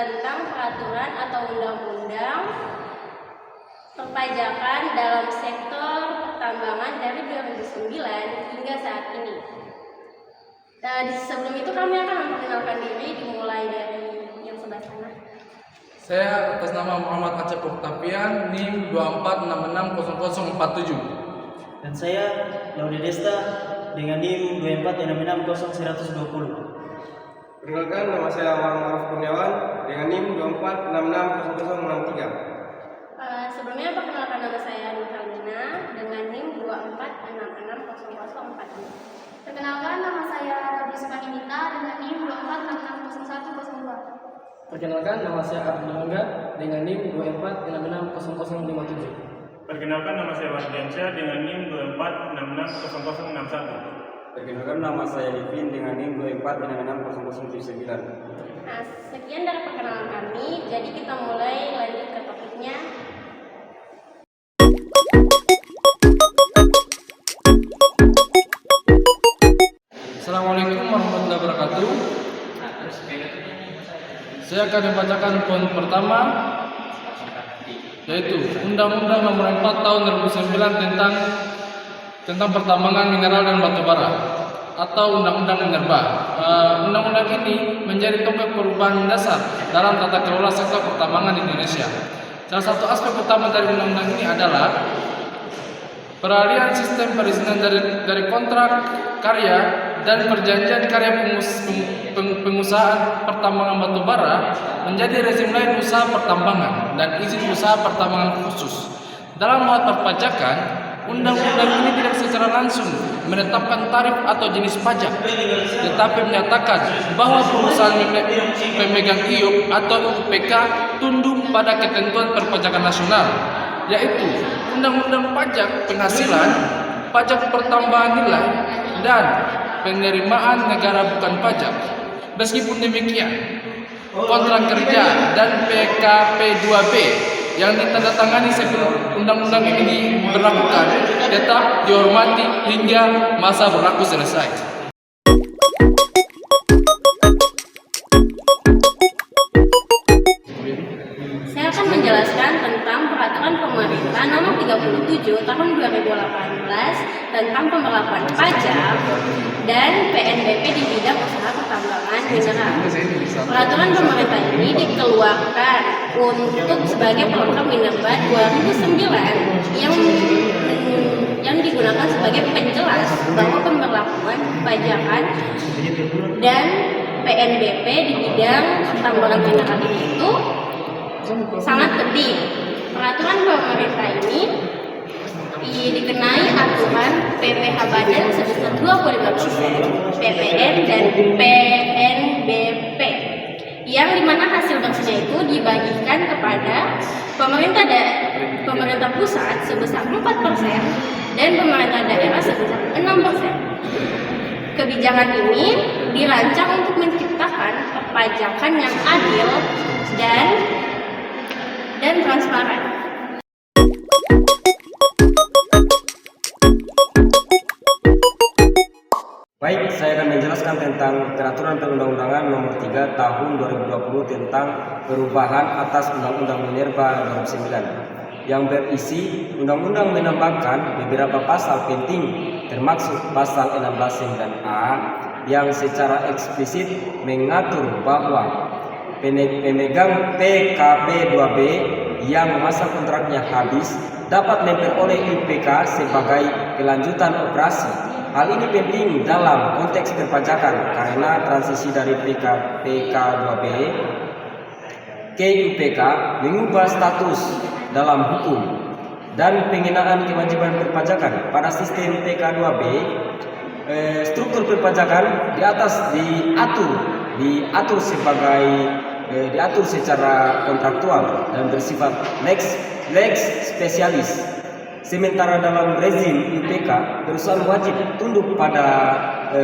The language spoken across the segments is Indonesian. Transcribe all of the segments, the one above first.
tentang peraturan atau undang-undang perpajakan dalam sektor pertambangan dari 2009 hingga saat ini. Sebelum itu kami akan memperkenalkan diri, dimulai dari yang sebelah sana. Saya atas nama Muhammad Acep Octavian, NIM 24660047. Dan saya Laudi Desta dengan NIM 246602120. Perkenalkan, nama saya Maruf Kurniawan dengan NIM 24660063. Sebelumnya perkenalkan, nama saya Nurhalina dengan NIM 24666042. Perkenalkan, nama saya Rabbi Sukaninita dengan NIM 24660102. Perkenalkan, nama saya Abdul Angga dengan NIM 24660057. Perkenalkan, nama saya Wardiansyah dengan NIM 24660061. Perkenalkan, nama saya Livin dengan NIM 24660079. Sekian dari perkenalan kami, jadi kita mulai lanjut ke topiknya. Assalamualaikum warahmatullahi wabarakatuh. Saya akan membacakan poin pertama, yaitu Undang-Undang Nomor 4 Tahun 2009 tentang pertambangan mineral dan batu bara atau Undang-Undang Minerba. Undang-undang ini menjadi tonggak perubahan dasar dalam tata kelola sektor pertambangan di Indonesia. Salah satu aspek utama dari undang-undang ini adalah peralihan sistem perizinan dari kontrak karya dan perjanjian karya pengusahaan pertambangan batu bara menjadi rezim lain usaha pertambangan dan izin usaha pertambangan khusus. Dalam hal perpajakan, undang-undang ini tidak secara langsung menetapkan tarif atau jenis pajak, tetapi menyatakan bahwa perusahaan pemegang IUP atau UPK tunduk pada ketentuan perpajakan nasional, yaitu Undang-Undang Pajak Penghasilan, Pajak Pertambahan Nilai, dan Penerimaan Negara Bukan Pajak. Meskipun demikian, kontrak kerja dan PKP 2B yang ditandatangani sebelum undang-undang ini diberlakukan tetap dihormati hingga masa berlaku selesai. Saya akan menjelaskan tentang peraturan pemerintah nomor 37 tahun 2018 tentang pemberlakuan pajak dan PNBP di bidang usaha pertambangan mineral. Peraturan pemerintah ini dikeluarkan untuk sebagai program Minerba 2009 yang digunakan sebagai penjelas bahwa pemberlakuan pajakan dan PNBP di bidang pertambangan mineral itu sangat penting. Peraturan pemerintah ini dikenai aturan PPh badan sebesar 25%, PPN dan PNBP, yang dimana hasil bersihnya itu dibagikan kepada pemerintah pusat sebesar 4% dan pemerintah daerah sebesar 6%. Kebijakan ini dirancang untuk menciptakan perpajakan yang adil dan transparan. Baik, saya akan menjelaskan tentang Peraturan Perundang-undangan Nomor 3 Tahun 2020 tentang perubahan atas Undang-Undang Minerba 2009 yang berisi undang-undang menambahkan beberapa pasal penting termasuk pasal 16(9)A yang secara eksplisit mengatur bahwa pemegang PKP 2B yang masa kontraknya habis dapat memperoleh IPK sebagai kelanjutan operasi. Hal ini penting dalam konteks perpajakan karena transisi dari PK 2B ke IPK mengubah status dalam hukum dan penghinaan kewajiban perpajakan pada sistem PK 2B. Struktur perpajakan diatur secara kontraktual dan bersifat lex spesialis. Sementara dalam rezim IPK, perusahaan wajib tunduk pada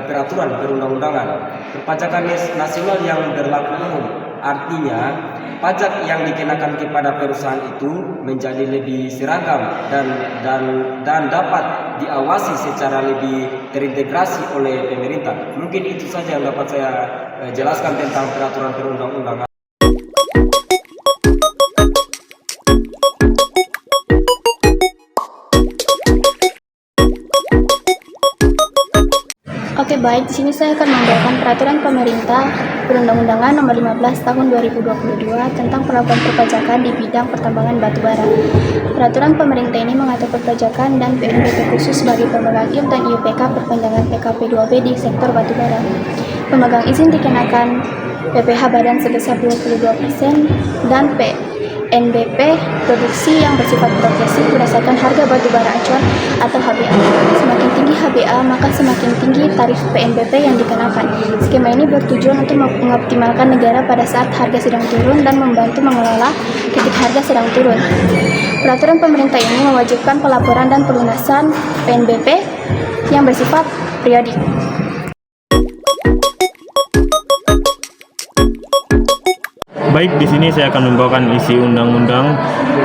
peraturan perundang-undangan perpajakan nasional yang berlaku umum. Artinya, pajak yang dikenakan kepada perusahaan itu menjadi lebih seragam dan dapat diawasi secara lebih terintegrasi oleh pemerintah. Mungkin itu saja yang dapat saya jelaskan tentang peraturan perundang-undangan. Baik, di sini saya akan membawakan peraturan pemerintah Perundang-undangan Nomor 15 Tahun 2022 tentang perlakuan perpajakan di bidang pertambangan batubara. Peraturan pemerintah ini mengatur perpajakan dan PNBP khusus bagi pemegang IUP dan IUPK perpanjangan PKP 2B di sektor batubara. Pemegang izin dikenakan PPh badan sebesar 22% dan PNBP produksi yang bersifat progresif berdasarkan harga batubara acuan atau HBA. Semakin tinggi HBA, maka semakin tinggi tarif PNBP yang dikenakan. Skema ini bertujuan untuk mengoptimalkan negara pada saat harga sedang turun dan membantu mengelola ketika harga sedang turun. Peraturan pemerintah ini mewajibkan pelaporan dan pelunasan PNBP yang bersifat periodik. Baik, di sini saya akan membawakan isi Undang-Undang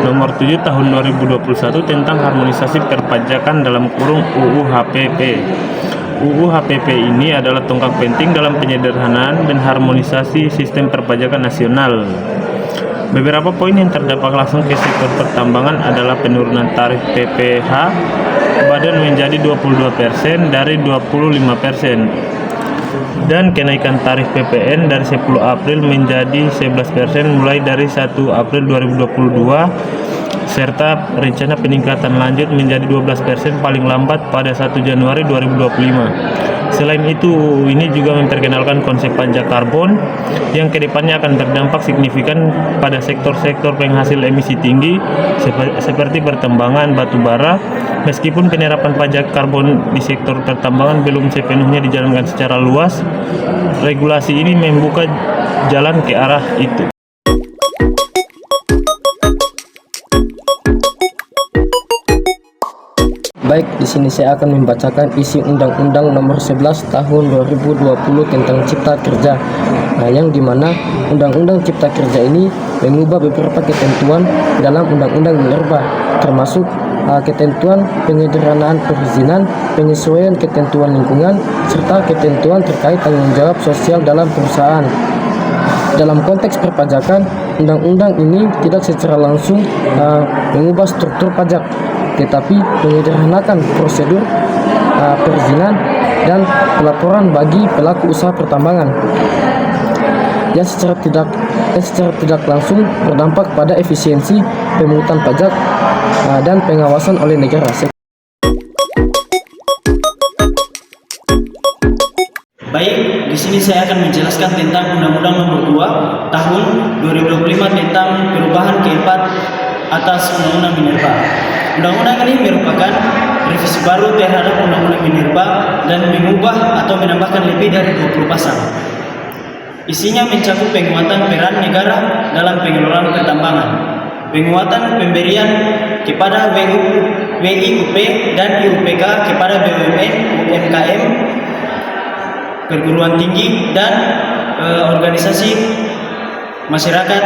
Nomor 7 Tahun 2021 tentang harmonisasi perpajakan dalam kurung UU HPP. UU HPP ini adalah tonggak penting dalam penyederhanaan dan harmonisasi sistem perpajakan nasional. Beberapa poin yang terdampak langsung ke sektor pertambangan adalah penurunan tarif PPh badan menjadi 22% dari 25%. Dan kenaikan tarif PPN dari 10 April menjadi 11% mulai dari 1 April 2022 serta rencana peningkatan lanjut menjadi 12% paling lambat pada 1 Januari 2025. Selain itu, UU ini juga memperkenalkan konsep pajak karbon yang kedepannya akan berdampak signifikan pada sektor-sektor penghasil emisi tinggi seperti pertambangan batubara. Meskipun penerapan pajak karbon di sektor pertambangan belum sepenuhnya dijalankan secara luas, regulasi ini membuka jalan ke arah itu. Baik, di sini saya akan membacakan isi Undang-Undang Nomor 11 Tahun 2020 tentang Cipta Kerja. Yang dimana Undang-Undang Cipta Kerja ini mengubah beberapa ketentuan dalam Undang-Undang Minerba, termasuk ketentuan penyederhanaan perizinan, penyesuaian ketentuan lingkungan, serta ketentuan terkait tanggung jawab sosial dalam perusahaan. Dalam konteks perpajakan, undang-undang ini tidak secara langsung mengubah struktur pajak, tetapi menyederhanakan prosedur perizinan dan pelaporan bagi pelaku usaha pertambangan yang secara tidak langsung berdampak pada efisiensi pemungutan pajak dan pengawasan oleh negara. Baik, di sini saya akan menjelaskan tentang Undang-Undang Nomor 2 Tahun 2025 tentang perubahan keempat atas Undang-Undang Minerba. Undang-undang ini merupakan revisi baru terhadap Undang-Undang Minerba dan mengubah atau menambahkan lebih dari 20 pasal. Isinya mencakup penguatan peran negara dalam pengelolaan pertambangan, penguatan pemberian kepada WIUP dan IUPK kepada BUMN, UMKM, perguruan tinggi, dan organisasi masyarakat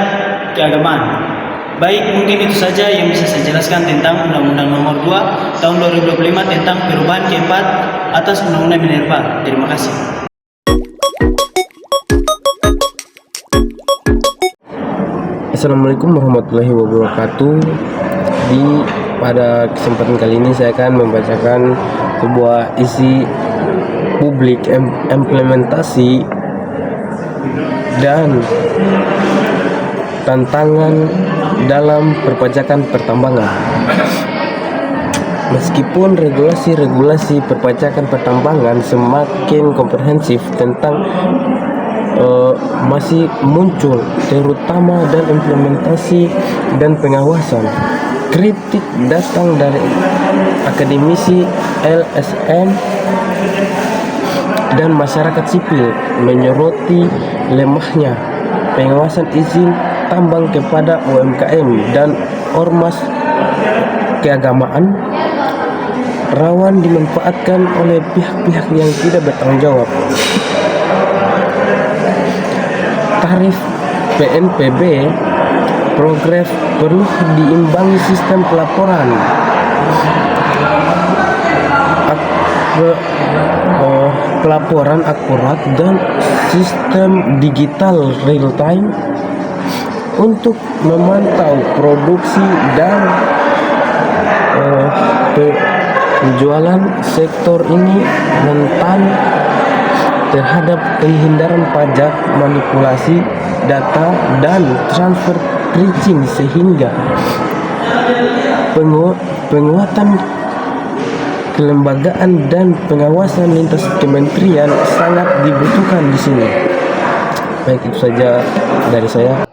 keagamaan. Baik, mungkin itu saja yang bisa saya jelaskan tentang Undang-Undang Nomor 2 Tahun 2025 tentang perubahan keempat atas Undang-Undang Minerba. Terima kasih. Assalamualaikum warahmatullahi wabarakatuh. Pada kesempatan kali ini saya akan membacakan sebuah isi publik implementasi dan tantangan dalam perpajakan pertambangan. Meskipun regulasi perpajakan pertambangan semakin komprehensif tentang masih muncul terutama dan implementasi dan pengawasan. Kritik datang dari akademisi, LSM, dan masyarakat sipil menyoroti lemahnya pengawasan izin tambang kepada UMKM dan ormas keagamaan, rawan dimanfaatkan oleh pihak-pihak yang tidak bertanggung jawab. Tarif PNBP progres perlu diimbangi sistem pelaporan pelaporan akurat dan sistem digital real time untuk memantau produksi dan penjualan. Sektor ini rentan terhadap penghindaran pajak, manipulasi data, dan transfer pricing, sehingga penguatan kelembagaan dan pengawasan lintas kementerian sangat dibutuhkan di sini. Baik, itu saja dari saya.